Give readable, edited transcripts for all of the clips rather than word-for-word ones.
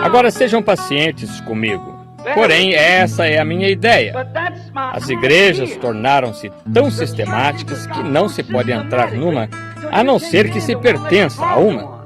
Agora sejam pacientes comigo. Porém, essa é a minha ideia. As igrejas tornaram-se tão sistemáticas que não se pode entrar numa, a não ser que se pertença a uma.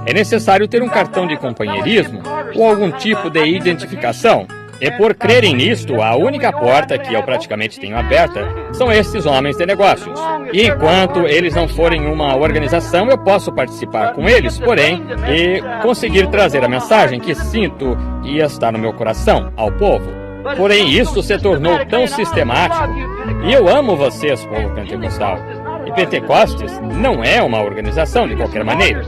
É necessário ter um cartão de companheirismo ou algum tipo de identificação. E por crerem nisto, a única porta que eu praticamente tenho aberta são estes homens de negócios. E enquanto eles não forem uma organização, eu posso participar com eles, porém, e conseguir trazer a mensagem que sinto e está no meu coração ao povo. Porém, isso se tornou tão sistemático. E eu amo vocês, povo pentecostal. E Pentecostes não é uma organização de qualquer maneira.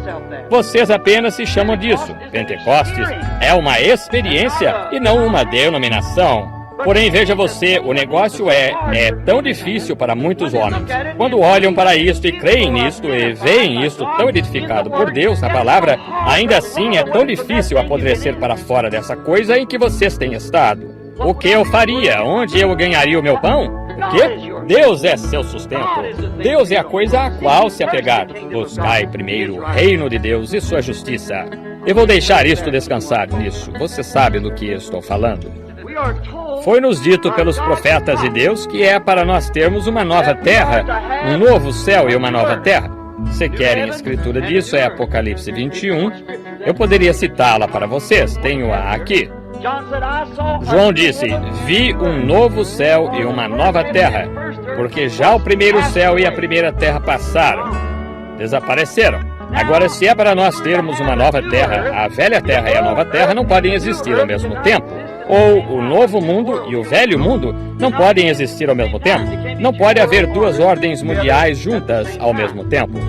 Vocês apenas se chamam disso. Pentecostes é uma experiência e não uma denominação. Porém, veja você, o negócio é tão difícil para muitos homens. Quando olham para isto e creem nisto e veem isto tão edificado por Deus na palavra, ainda assim é tão difícil apodrecer para fora dessa coisa em que vocês têm estado. O que eu faria? Onde eu ganharia o meu pão? O quê? Deus é seu sustento. Deus é a coisa a qual se apegar. Buscai primeiro o reino de Deus e sua justiça. Eu vou deixar isto descansar nisso. Você sabe do que estou falando. Foi-nos dito pelos profetas de Deus que é para nós termos uma nova terra, um novo céu e uma nova terra. Se querem a escritura disso, é Apocalipse 21. Eu poderia citá-la para vocês. Tenho-a aqui. João disse: vi um novo céu e uma nova terra, porque já o primeiro céu e a primeira terra passaram, desapareceram. Agora, se é para nós termos uma nova terra, a velha terra e a nova terra não podem existir ao mesmo tempo. Ou o novo mundo e o velho mundo não podem existir ao mesmo tempo. Não pode haver duas ordens mundiais juntas ao mesmo tempo.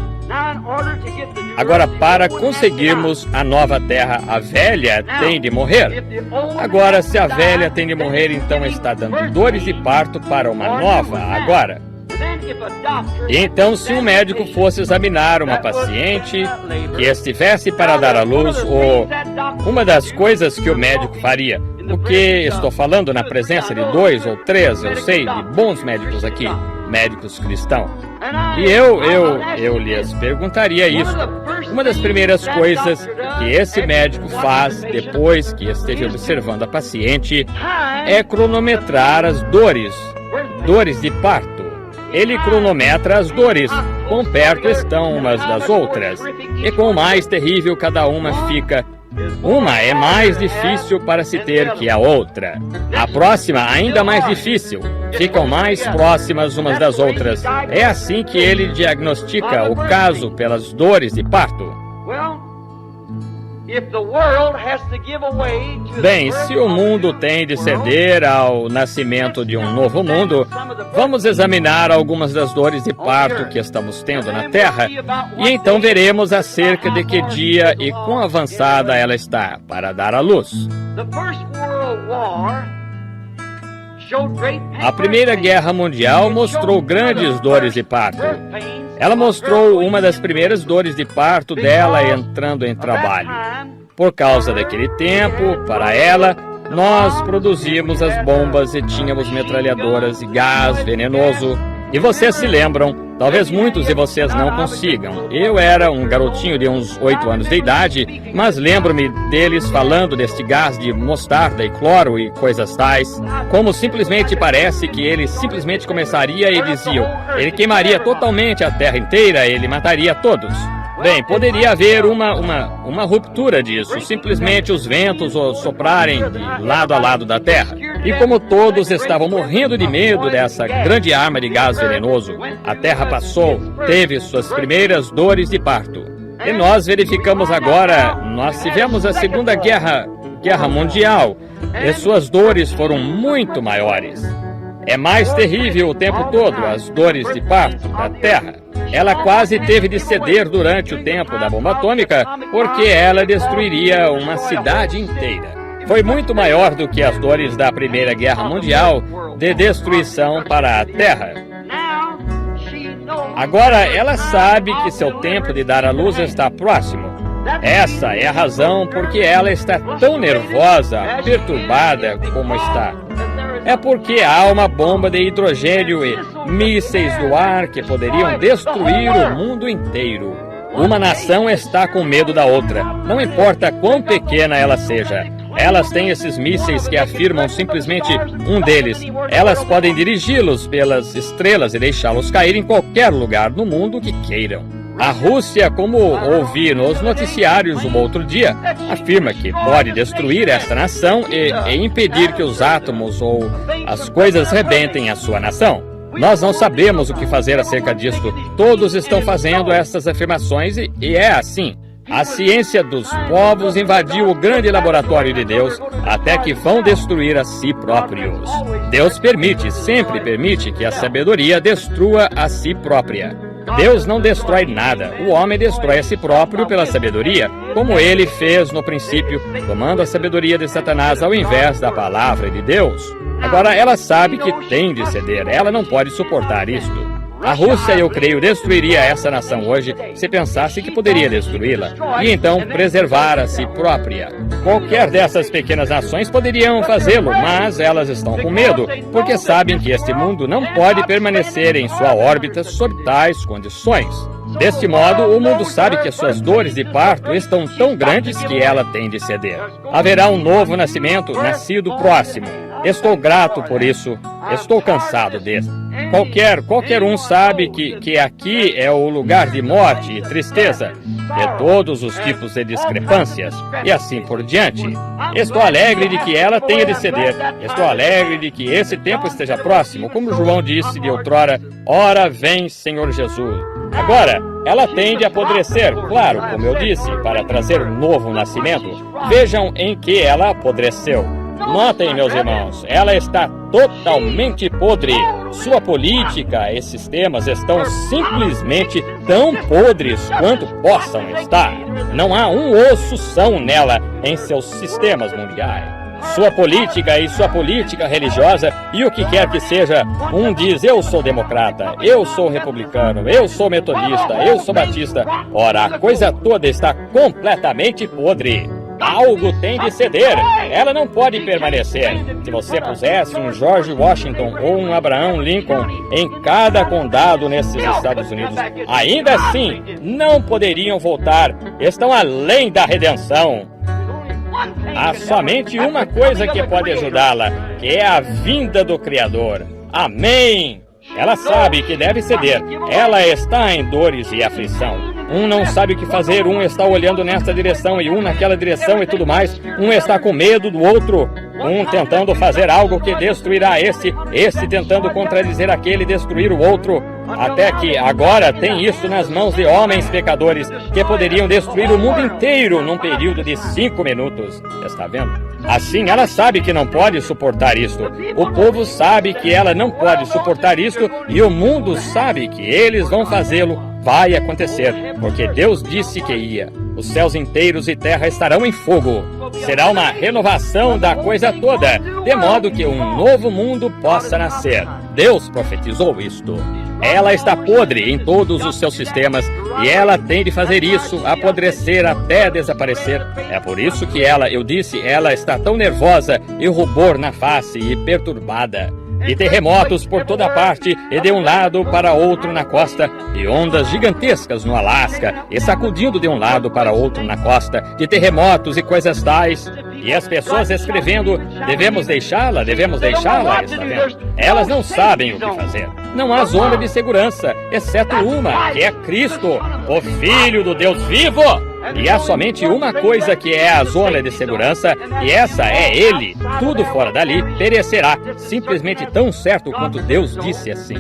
Agora, para conseguirmos a nova terra, a velha tem de morrer. Agora, se a velha tem de morrer, então está dando dores de parto para uma nova agora. E então, se um médico fosse examinar uma paciente que estivesse para dar à luz, ou uma das coisas que o médico faria, o que estou falando na presença de 2 ou 3, eu sei, de bons médicos aqui, médicos cristãos. E eu lhes perguntaria isso. Uma das primeiras coisas que esse médico faz depois que esteve observando a paciente é cronometrar as dores de parto. Ele cronometra as dores, quão perto estão umas das outras, e quão mais terrível cada uma fica. Uma é mais difícil para se ter que a outra. A próxima, ainda mais difícil. Ficam mais próximas umas das outras. É assim que ele diagnostica o caso pelas dores de parto. Bem, se o mundo tem de ceder ao nascimento de um novo mundo, vamos examinar algumas das dores de parto que estamos tendo na Terra, e então veremos acerca de que dia e quão avançada ela está para dar à luz. A Primeira Guerra Mundial mostrou grandes dores de parto. Ela mostrou uma das primeiras dores de parto dela entrando em trabalho. Por causa daquele tempo, para ela, nós produzimos as bombas e tínhamos metralhadoras e gás venenoso. E vocês se lembram, talvez muitos de vocês não consigam. Eu era um garotinho de uns 8 anos de idade, mas lembro-me deles falando deste gás de mostarda e cloro e coisas tais. Como simplesmente parece que ele simplesmente começaria e diziam, ele queimaria totalmente a terra inteira, ele mataria todos. Bem, poderia haver uma ruptura disso, simplesmente os ventos soprarem de lado a lado da Terra. E como todos estavam morrendo de medo dessa grande arma de gás venenoso, a Terra passou, teve suas primeiras dores de parto. E nós verificamos agora, nós tivemos a Segunda Guerra Mundial, e suas dores foram muito maiores. É mais terrível o tempo todo, as dores de parto da Terra. Ela quase teve de ceder durante o tempo da bomba atômica, porque ela destruiria uma cidade inteira. Foi muito maior do que as dores da Primeira Guerra Mundial de destruição para a Terra. Agora, ela sabe que seu tempo de dar à luz está próximo. Essa é a razão porque ela está tão nervosa, perturbada como está. é porque há uma bomba de hidrogênio e mísseis do ar que poderiam destruir o mundo inteiro. Uma nação está com medo da outra, não importa quão pequena ela seja. Elas têm esses mísseis que afirmam simplesmente um deles. Elas podem dirigi-los pelas estrelas e deixá-los cair em qualquer lugar no mundo que queiram. A Rússia, como ouvi nos noticiários um outro dia, afirma que pode destruir esta nação e impedir que os átomos ou as coisas rebentem a sua nação. Nós não sabemos o que fazer acerca disto. Todos estão fazendo essas afirmações e é assim. A ciência dos povos invadiu o grande laboratório de Deus até que vão destruir a si próprios. Deus permite, sempre permite que a sabedoria destrua a si própria. Deus não destrói nada. O homem destrói a si próprio pela sabedoria, como ele fez no princípio, tomando a sabedoria de Satanás ao invés da palavra de Deus. Agora, ela sabe que tem de ceder. Ela não pode suportar isto. A Rússia, eu creio, destruiria essa nação hoje se pensasse que poderia destruí-la e então preservar a si própria. Qualquer dessas pequenas nações poderiam fazê-lo, mas elas estão com medo, porque sabem que este mundo não pode permanecer em sua órbita sob tais condições. Deste modo, o mundo sabe que as suas dores de parto estão tão grandes que ela tem de ceder. Haverá um novo nascimento, nascido próximo. Estou grato por isso. Estou cansado desse. Qualquer um sabe que aqui é o lugar de morte e tristeza, de todos os tipos de discrepâncias, e assim por diante. Estou alegre de que ela tenha de ceder. Estou alegre de que esse tempo esteja próximo, como João disse de outrora, ora vem, Senhor Jesus. Agora, ela tende a apodrecer, claro, como eu disse, para trazer um novo nascimento. Vejam em que ela apodreceu. Notem, meus irmãos, ela está totalmente podre. Sua política e sistemas estão simplesmente tão podres quanto possam estar. Não há um osso são nela em seus sistemas mundiais. Sua política e sua política religiosa e o que quer que seja, um diz eu sou democrata, eu sou republicano, eu sou metodista, eu sou batista. Ora, a coisa toda está completamente podre. Algo tem de ceder. Ela não pode permanecer. Se você pusesse um George Washington ou um Abraham Lincoln em cada condado nesses Estados Unidos, ainda assim não poderiam voltar. Estão além da redenção. Há somente uma coisa que pode ajudá-la, que é a vinda do Criador. Amém! Ela sabe que deve ceder. Ela está em dores e aflição. Um não sabe o que fazer, um está olhando nesta direção e um naquela direção e tudo mais. Um está com medo do outro. Um tentando fazer algo que destruirá esse tentando contradizer aquele e destruir o outro. Até que agora tem isso nas mãos de homens pecadores que poderiam destruir o mundo inteiro num período de 5 minutos. Está vendo? Assim, ela sabe que não pode suportar isto. O povo sabe que ela não pode suportar isto e o mundo sabe que eles vão fazê-lo. Vai acontecer, porque Deus disse que ia. Os céus inteiros e terra estarão em fogo. Será uma renovação da coisa toda, de modo que um novo mundo possa nascer. Deus profetizou isto. Ela está podre em todos os seus sistemas e ela tem de fazer isso, apodrecer até desaparecer. É por isso que ela está tão nervosa e rubor na face e perturbada. E terremotos por toda parte, e de um lado para outro na costa, e ondas gigantescas no Alasca, e sacudindo de um lado para outro na costa, de terremotos e coisas tais. E as pessoas escrevendo, devemos deixá-la, está vendo? Elas não sabem o que fazer. Não há zona de segurança, exceto uma, que é Cristo, o Filho do Deus vivo. E há somente uma coisa que é a zona de segurança, e essa é Ele. Tudo fora dali perecerá, simplesmente tão certo quanto Deus disse assim.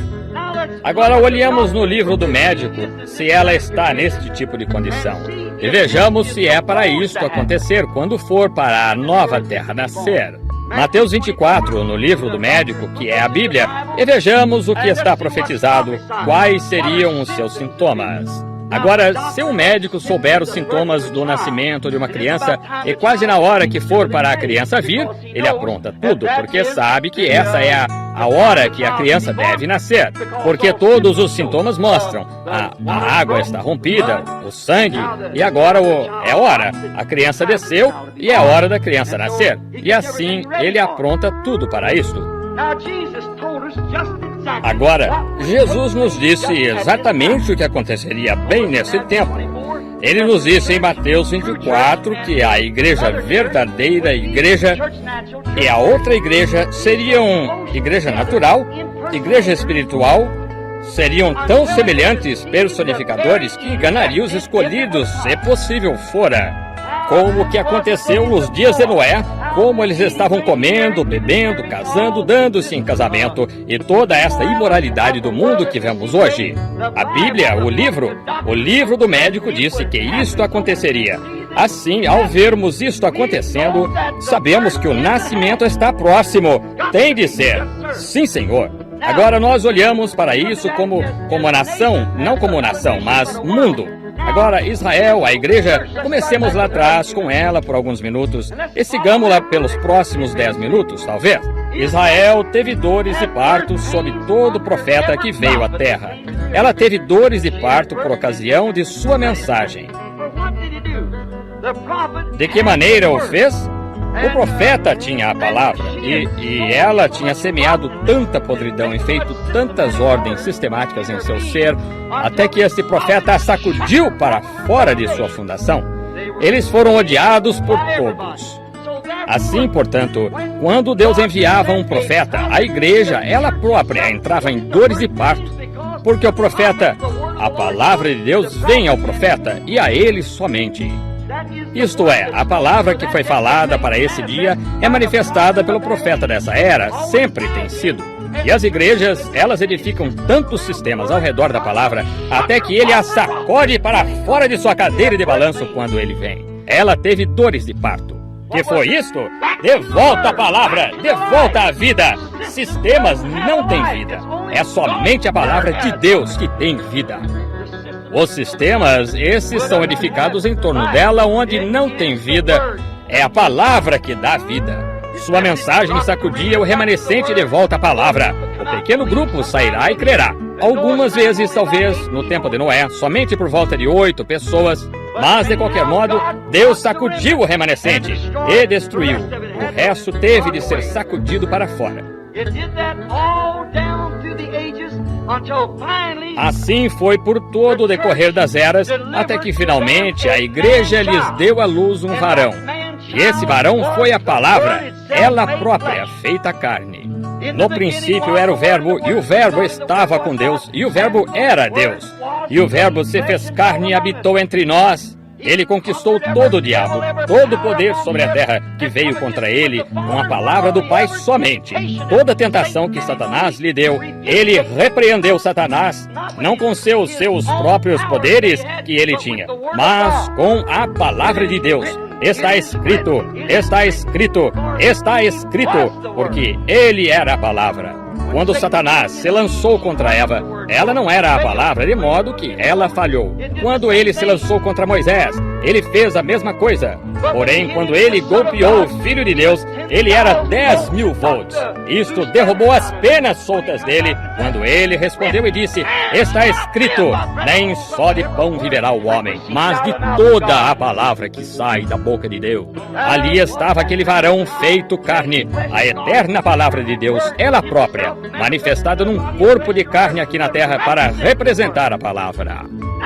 Agora olhamos no livro do médico se ela está neste tipo de condição. E vejamos se é para isto acontecer quando for para a nova terra nascer. Mateus 24, no livro do médico, que é a Bíblia, e vejamos o que está profetizado, quais seriam os seus sintomas. Agora, se um médico souber os sintomas do nascimento de uma criança e quase na hora que for para a criança vir, ele apronta tudo, porque sabe que essa é a hora que a criança deve nascer. Porque todos os sintomas mostram. A água está rompida, o sangue, e agora é hora. A criança desceu e é hora da criança nascer. E assim, ele apronta tudo para isto. Agora, Jesus nos disse exatamente o que aconteceria bem nesse tempo. Ele nos disse em Mateus 24 que a igreja verdadeira igreja e a outra igreja seriam igreja natural, igreja espiritual, seriam tão semelhantes personificadores que enganariam os escolhidos, se possível fora. Como o que aconteceu nos dias de Noé, como eles estavam comendo, bebendo, casando, dando-se em casamento e toda esta imoralidade do mundo que vemos hoje. A Bíblia, o livro do médico disse que isto aconteceria. Assim, ao vermos isto acontecendo, sabemos que o nascimento está próximo. Tem de ser. Sim, Senhor. Agora nós olhamos para isso como nação, não como nação, mas mundo. Agora, Israel, a igreja, comecemos lá atrás com ela por alguns minutos e sigamos-la pelos próximos 10 minutos, talvez. Israel teve dores de parto sob todo profeta que veio à terra. Ela teve dores de parto por ocasião de sua mensagem. De que maneira o fez? O profeta tinha a palavra e ela tinha semeado tanta podridão e feito tantas ordens sistemáticas em seu ser, até que este profeta a sacudiu para fora de sua fundação. Eles foram odiados por todos. Assim, portanto, quando Deus enviava um profeta, a igreja, ela própria, entrava em dores de parto, porque o profeta, a palavra de Deus vem ao profeta e a ele somente. Isto é, a palavra que foi falada para esse dia é manifestada pelo profeta dessa era, sempre tem sido. E as igrejas, elas edificam tantos sistemas ao redor da palavra, até que ele a sacode para fora de sua cadeira de balanço quando ele vem. Ela teve dores de parto. Que foi isto? De volta a palavra, de volta a vida. Sistemas não têm vida. É somente a palavra de Deus que tem vida. Os sistemas, esses são edificados em torno dela, onde não tem vida. É a palavra que dá vida. Sua mensagem sacudia o remanescente de volta à palavra. O pequeno grupo sairá e crerá. Algumas vezes, talvez, no tempo de Noé, somente por volta de 8 pessoas. Mas, de qualquer modo, Deus sacudiu o remanescente e destruiu. O resto teve de ser sacudido para fora. Assim foi por todo o decorrer das eras, até que finalmente a igreja lhes deu à luz um varão. E esse varão foi a palavra, ela própria, feita carne. No princípio era o Verbo, e o Verbo estava com Deus, e o Verbo era Deus. E o Verbo se fez carne e habitou entre nós. Ele conquistou todo o diabo, todo o poder sobre a terra que veio contra ele com a palavra do Pai somente. Toda a tentação que Satanás lhe deu, ele repreendeu Satanás, não com seus próprios poderes que ele tinha, mas com a palavra de Deus. Está escrito, está escrito, está escrito, porque ele era a palavra. Quando Satanás se lançou contra Eva, ela não era a palavra, de modo que ela falhou. Quando ele se lançou contra Moisés, ele fez a mesma coisa. Porém, quando ele golpeou o Filho de Deus, ele era 10.000 volts. Isto derrubou as penas soltas dele, quando ele respondeu e disse, está escrito, nem só de pão viverá o homem, mas de toda a palavra que sai da boca de Deus. Ali estava aquele varão feito carne, a eterna palavra de Deus, ela própria, manifestada num corpo de carne aqui na terra para representar a palavra.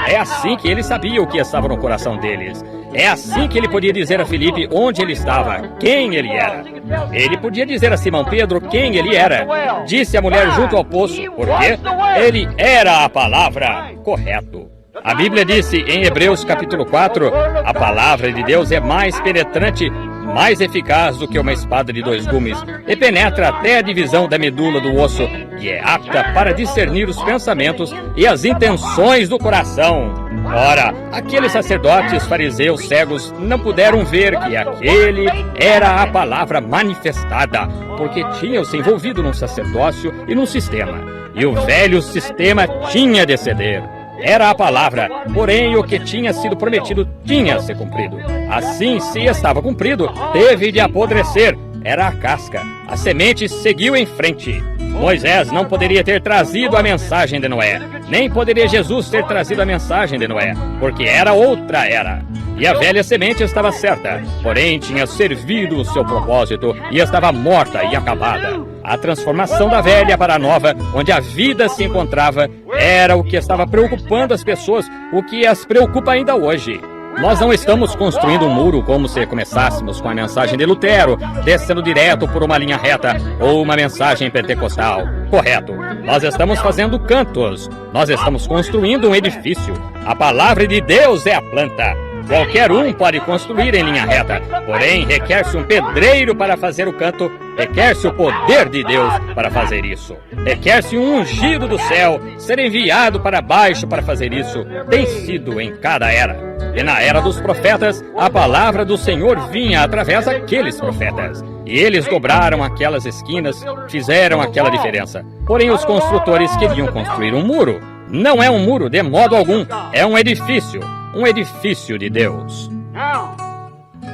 É assim que ele sabia o que estava no coração deles. É assim que ele podia dizer a Filipe onde ele estava, quem ele era. Ele podia dizer a Simão Pedro quem ele era. Disse a mulher junto ao poço, porque ele era a palavra. Correto. A Bíblia disse em Hebreus capítulo 4, a palavra de Deus é mais penetrante, mais eficaz do que uma espada de 2 gumes, e penetra até a divisão da medula do osso, e é apta para discernir os pensamentos e as intenções do coração. Ora, aqueles sacerdotes fariseus cegos não puderam ver que aquele era a palavra manifestada, porque tinham se envolvido num sacerdócio e num sistema, e o velho sistema tinha de ceder. Era a palavra, porém o que tinha sido prometido tinha se cumprido. Assim, se estava cumprido, teve de apodrecer. Era a casca. A semente seguiu em frente. Moisés não poderia ter trazido a mensagem de Noé, nem poderia Jesus ter trazido a mensagem de Noé, porque era outra era. E a velha semente estava certa, porém tinha servido o seu propósito e estava morta e acabada. A transformação da velha para a nova, onde a vida se encontrava, era o que estava preocupando as pessoas, o que as preocupa ainda hoje. Nós não estamos construindo um muro como se começássemos com a mensagem de Lutero, descendo direto por uma linha reta, ou uma mensagem pentecostal. Correto. Nós estamos fazendo cantos. Nós estamos construindo um edifício. A palavra de Deus é a planta. Qualquer um pode construir em linha reta, porém requer-se um pedreiro para fazer o canto, requer-se o poder de Deus para fazer isso. Requer-se um ungido do céu, ser enviado para baixo para fazer isso. Tem sido em cada era. E na era dos profetas, a palavra do Senhor vinha através daqueles profetas. E eles dobraram aquelas esquinas, fizeram aquela diferença. Porém, os construtores queriam construir um muro. Não é um muro de modo algum, é um edifício de Deus.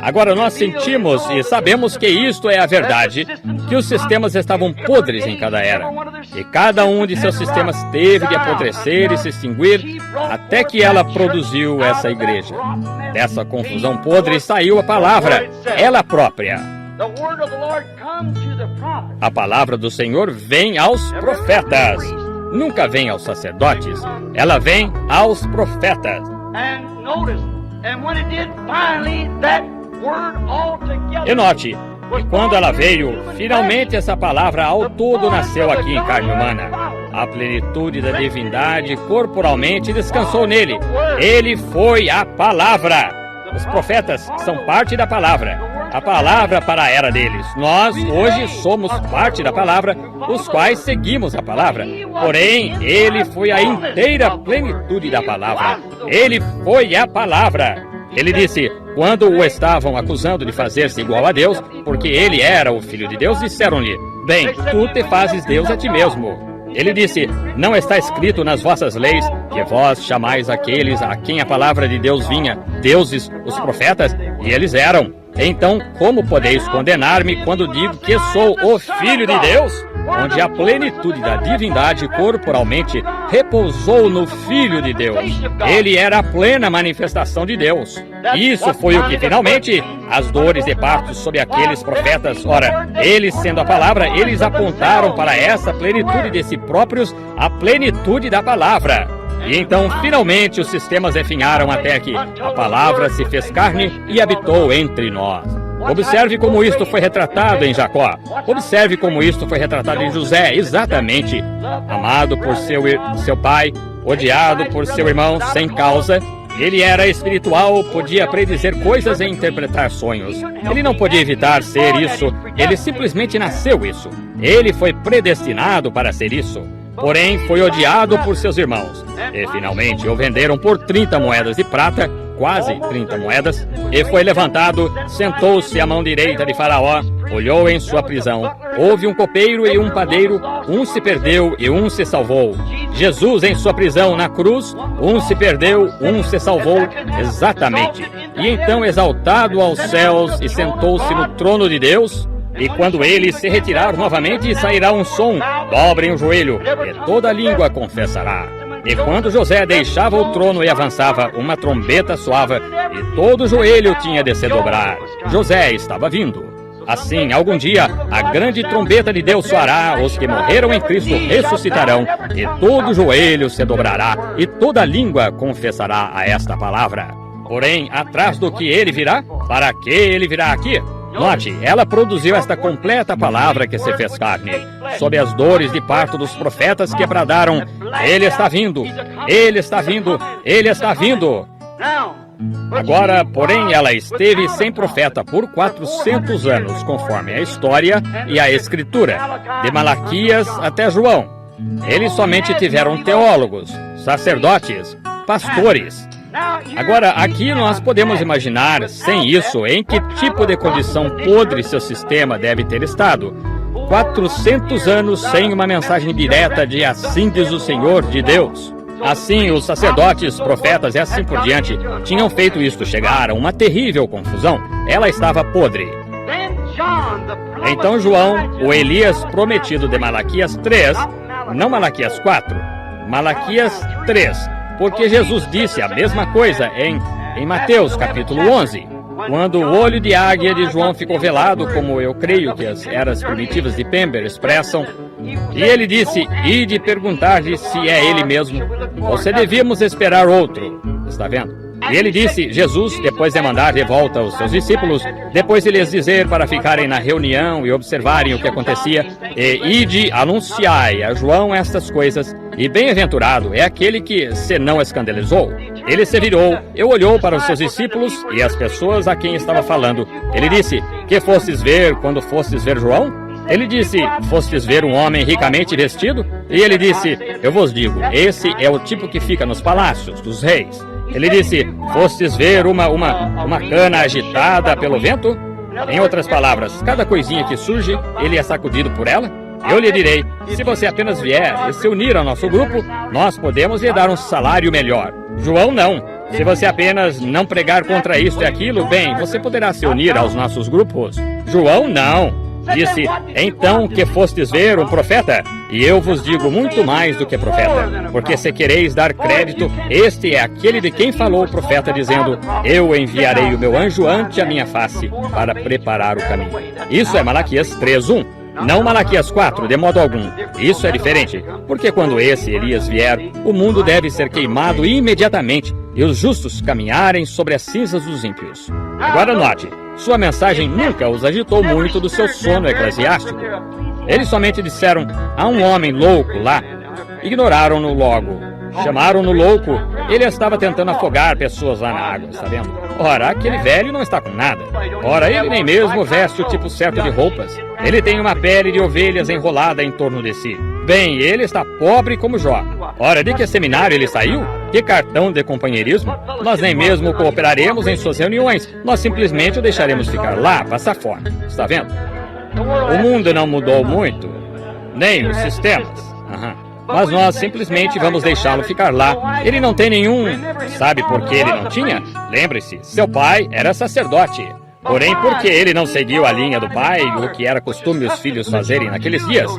Agora nós sentimos e sabemos que isto é a verdade, que os sistemas estavam podres em cada era. E cada um de seus sistemas teve de apodrecer e se extinguir até que ela produziu essa igreja. Dessa confusão podre saiu a palavra, ela própria. A palavra do Senhor vem aos profetas. Nunca vem aos sacerdotes, ela vem aos profetas. E note, e quando ela veio, finalmente essa palavra ao todo nasceu aqui em carne humana. A plenitude da divindade corporalmente descansou nele. Ele foi a palavra. Os profetas são parte da palavra. A palavra para a era deles. Nós, hoje, somos parte da palavra, os quais seguimos a palavra. Porém, ele foi a inteira plenitude da palavra. Ele foi a palavra. Ele disse, quando o estavam acusando de fazer-se igual a Deus, porque ele era o Filho de Deus, disseram-lhe, bem, tu te fazes Deus a ti mesmo. Ele disse, não está escrito nas vossas leis que vós chamais aqueles a quem a palavra de Deus vinha, deuses, os profetas, e eles eram. Então, como podeis condenar-me quando digo que sou o Filho de Deus? Onde a plenitude da divindade corporalmente repousou no Filho de Deus. Ele era a plena manifestação de Deus. Isso foi o que finalmente, as dores de parto sobre aqueles profetas, ora, eles sendo a palavra, eles apontaram para essa plenitude de si próprios, a plenitude da palavra. E então, finalmente, os sistemas definharam até que a palavra se fez carne e habitou entre nós. Observe como isto foi retratado em Jacó. Observe como isto foi retratado em José, exatamente. Amado por seu pai, odiado por seu irmão, sem causa. Ele era espiritual, podia predizer coisas e interpretar sonhos. Ele não podia evitar ser isso, ele simplesmente nasceu isso. Ele foi predestinado para ser isso. Porém, foi odiado por seus irmãos. E finalmente o venderam por 30 moedas de prata, quase 30 moedas, e foi levantado, sentou-se à mão direita de Faraó, olhou em sua prisão. Houve um copeiro e um padeiro, um se perdeu e um se salvou. Jesus em sua prisão na cruz, um se perdeu, um se salvou, exatamente. E então exaltado aos céus e sentou-se no trono de Deus. E quando ele se retirar novamente, sairá um som, dobrem o joelho, e toda língua confessará. E quando José deixava o trono e avançava, uma trombeta soava, e todo joelho tinha de se dobrar. José estava vindo. Assim, algum dia, a grande trombeta de Deus soará, os que morreram em Cristo ressuscitarão, e todo joelho se dobrará, e toda língua confessará a esta palavra. Porém, atrás do que ele virá, para que ele virá aqui? Note, ela produziu esta completa palavra que se fez carne, sob as dores de parto dos profetas que bradaram, ele está vindo, ele está vindo, ele está vindo. Agora, porém, ela esteve sem profeta por 400 anos, conforme a história e a escritura, de Malaquias até João. Eles somente tiveram teólogos, sacerdotes, pastores. Agora, aqui nós podemos imaginar, sem isso, em que tipo de condição podre seu sistema deve ter estado. 400 anos sem uma mensagem direta de assim diz o Senhor de Deus. Assim, os sacerdotes, profetas e assim por diante tinham feito isto chegar a uma terrível confusão. Ela estava podre. Então João, o Elias prometido de Malaquias 3, não Malaquias 4, Malaquias 3, porque Jesus disse a mesma coisa em em Mateus capítulo 11, quando o olho de águia de João ficou velado, como eu creio que as eras primitivas de Pember expressam, e ele disse, ide perguntar-lhe se é ele mesmo, ou se devíamos esperar outro. Está vendo? E ele disse, Jesus, depois de mandar de volta os seus discípulos, depois de lhes dizer para ficarem na reunião e observarem o que acontecia, e ide anunciai a João estas coisas, e bem-aventurado é aquele que se não escandalizou. Ele se virou e olhou para os seus discípulos e as pessoas a quem estava falando. Ele disse, que fostes ver quando fostes ver João? Ele disse, fostes ver um homem ricamente vestido? E ele disse, eu vos digo, esse é o tipo que fica nos palácios dos reis. Ele disse, fostes ver uma cana agitada pelo vento? Em outras palavras, cada coisinha que surge, ele é sacudido por ela? Eu lhe direi, se você apenas vier e se unir ao nosso grupo, nós podemos lhe dar um salário melhor. João não. Se você apenas não pregar contra isto e aquilo, bem, você poderá se unir aos nossos grupos. João não. Disse, então que fostes ver um profeta? E eu vos digo muito mais do que profeta, porque se quereis dar crédito, este é aquele de quem falou o profeta, dizendo, eu enviarei o meu anjo ante a minha face, para preparar o caminho. Isso é Malaquias 3:1. Não Malaquias 4, de modo algum. Isso é diferente, porque quando esse Elias vier, o mundo deve ser queimado imediatamente, e os justos caminharem sobre as cinzas dos ímpios. Agora note, sua mensagem nunca os agitou muito do seu sono eclesiástico. Eles somente disseram, há um homem louco lá. Ignoraram-no logo. Chamaram-no louco. Ele estava tentando afogar pessoas lá na água, está vendo? Ora, aquele velho não está com nada. Ora, ele nem mesmo veste o tipo certo de roupas. Ele tem uma pele de ovelhas enrolada em torno de si. Bem, ele está pobre como Jó. Ora, de que seminário ele saiu? Que cartão de companheirismo? Nós nem mesmo cooperaremos em suas reuniões. Nós simplesmente o deixaremos ficar lá, passar fome. Está vendo? O mundo não mudou muito, nem os sistemas. Mas nós simplesmente vamos deixá-lo ficar lá. Ele não tem nenhum... Sabe por que ele não tinha? Lembre-se, seu pai era sacerdote. Porém, porque ele não seguiu a linha do pai, o que era costume os filhos fazerem naqueles dias?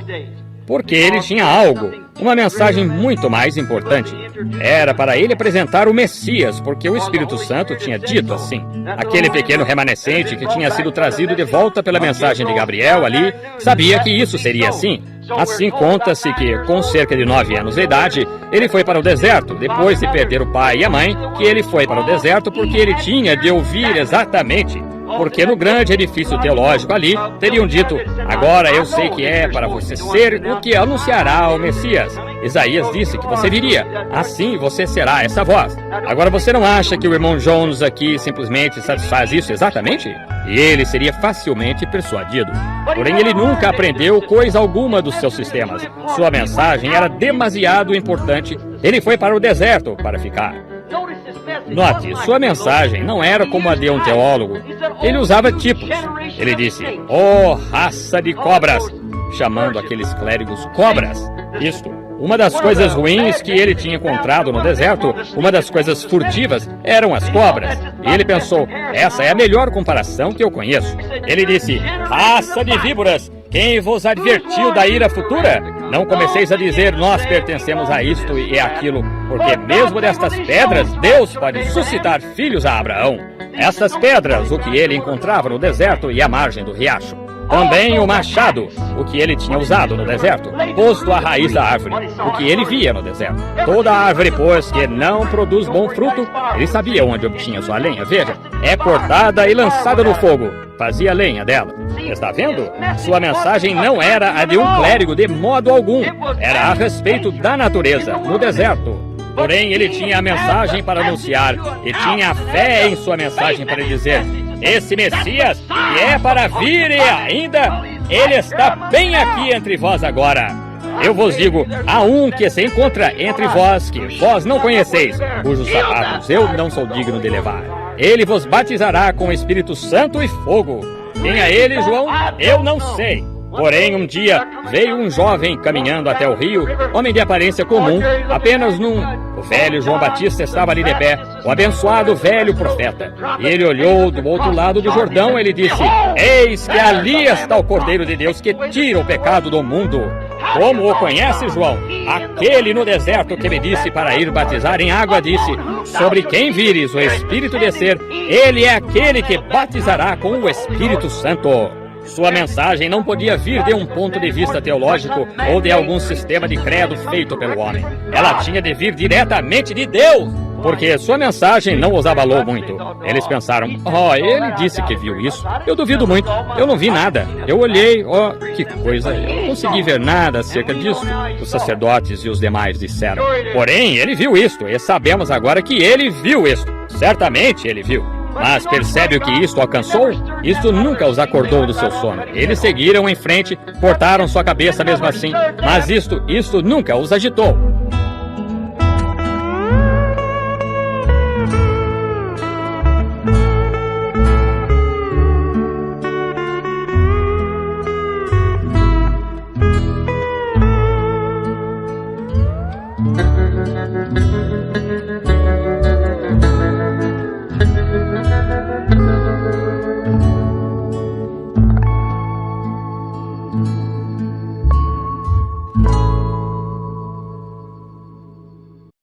Porque ele tinha algo, uma mensagem muito mais importante. Era para ele apresentar o Messias, porque o Espírito Santo tinha dito assim. Aquele pequeno remanescente que tinha sido trazido de volta pela mensagem de Gabriel ali, sabia que isso seria assim. Assim conta-se que, com cerca de 9 anos de idade, ele foi para o deserto, depois de perder o pai e a mãe, que ele foi para o deserto porque ele tinha de ouvir exatamente. Porque no grande edifício teológico ali, teriam dito, agora eu sei que é para você ser o que anunciará o Messias. Isaías disse que você viria, assim você será essa voz. Agora você não acha que o irmão Jones aqui simplesmente satisfaz isso exatamente? E ele seria facilmente persuadido. Porém, ele nunca aprendeu coisa alguma dos seus sistemas. Sua mensagem era demasiado importante. Ele foi para o deserto para ficar. Note, sua mensagem não era como a de um teólogo. Ele usava tipos. Ele disse, oh, raça de cobras, chamando aqueles clérigos cobras. Isto, uma das coisas ruins que ele tinha encontrado no deserto, uma das coisas furtivas, eram as cobras. E ele pensou, essa é a melhor comparação que eu conheço. Ele disse, raça de víboras, quem vos advertiu da ira futura? Não comeceis a dizer, nós pertencemos a isto e aquilo, porque mesmo destas pedras, Deus pode suscitar filhos a Abraão. Estas pedras, o que ele encontrava no deserto e à margem do riacho. Também o machado, o que ele tinha usado no deserto, posto à raiz da árvore, o que ele via no deserto. Toda árvore, pois, que não produz bom fruto, ele sabia onde obtinha sua lenha. Veja, é cortada e lançada no fogo. Fazia lenha dela. Está vendo? Sua mensagem não era a de um clérigo de modo algum. Era a respeito da natureza, no deserto. Porém, ele tinha a mensagem para anunciar e tinha a fé em sua mensagem para dizer, esse Messias, que é para vir e ainda, ele está bem aqui entre vós agora. Eu vos digo, há um que se encontra entre vós, que vós não conheceis, cujos sapatos eu não sou digno de levar. Ele vos batizará com o Espírito Santo e fogo. Quem é ele, João? Eu não sei. Porém, um dia, veio um jovem caminhando até o rio, homem de aparência comum, apenas num... O velho João Batista estava ali de pé, o abençoado velho profeta. E ele olhou do outro lado do Jordão e ele disse, eis que ali está o Cordeiro de Deus que tira o pecado do mundo. Como o conhece, João? Aquele no deserto que me disse para ir batizar em água disse: sobre quem vires o Espírito descer, ele é aquele que batizará com o Espírito Santo. Sua mensagem não podia vir de um ponto de vista teológico ou de algum sistema de credo feito pelo homem. Ela tinha de vir diretamente de Deus, porque sua mensagem não os abalou muito. Eles pensaram: ele disse que viu isso. Eu duvido muito. Eu não vi nada. Eu olhei, que coisa. Eu não consegui ver nada acerca disso. Os sacerdotes e os demais disseram. Porém, ele viu isto, e sabemos agora que ele viu isto. Certamente ele viu. Mas percebe o que isto alcançou? Isto nunca os acordou do seu sono. Eles seguiram em frente, cortaram sua cabeça mesmo assim. Mas isto nunca os agitou.